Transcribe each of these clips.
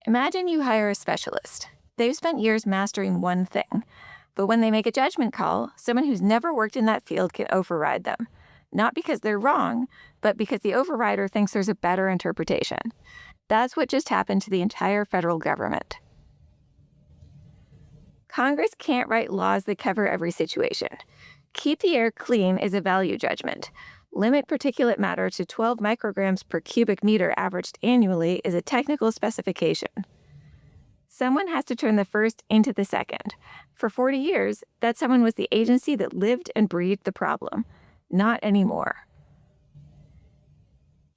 Imagine you hire a specialist. They've spent years mastering one thing, but when they make a judgment call, someone who's never worked in that field can override them. Not because they're wrong, but because the overrider thinks there's a better interpretation. That's what just happened to the entire federal government. Congress can't write laws that cover every situation. Keep the air clean is a value judgment. Limit particulate matter to 12 micrograms per cubic meter averaged annually is a technical specification. Someone has to turn the first into the second. For 40 years, that someone was the agency that lived and breathed the problem. Not anymore.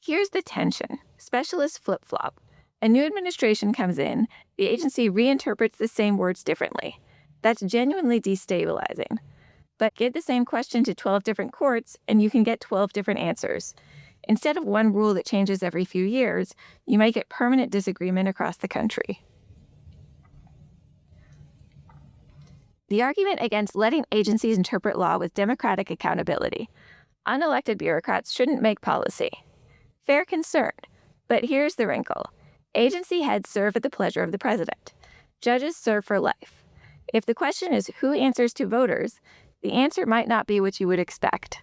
Here's the tension. Specialists flip-flop. A new administration comes in, the agency reinterprets the same words differently. That's genuinely destabilizing. But give the same question to 12 different courts, and you can get 12 different answers. Instead of one rule that changes every few years, you might get permanent disagreement across the country. The argument against letting agencies interpret law with democratic accountability. Unelected bureaucrats shouldn't make policy. Fair concern, but here's the wrinkle. Agency heads serve at the pleasure of the president. Judges serve for life. If the question is who answers to voters, the answer might not be what you would expect.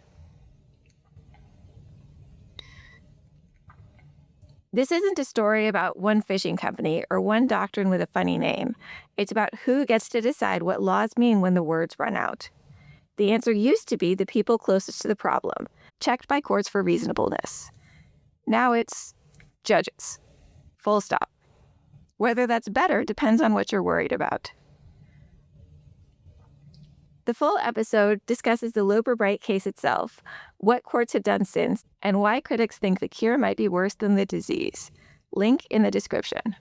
This isn't a story about one fishing company or one doctrine with a funny name. It's about who gets to decide what laws mean when the words run out. The answer used to be the people closest to the problem, checked by courts for reasonableness. Now it's judges. Full stop. Whether that's better depends on what you're worried about. The full episode discusses the Loper-Bright case itself, what courts have done since, and why critics think the cure might be worse than the disease. Link in the description.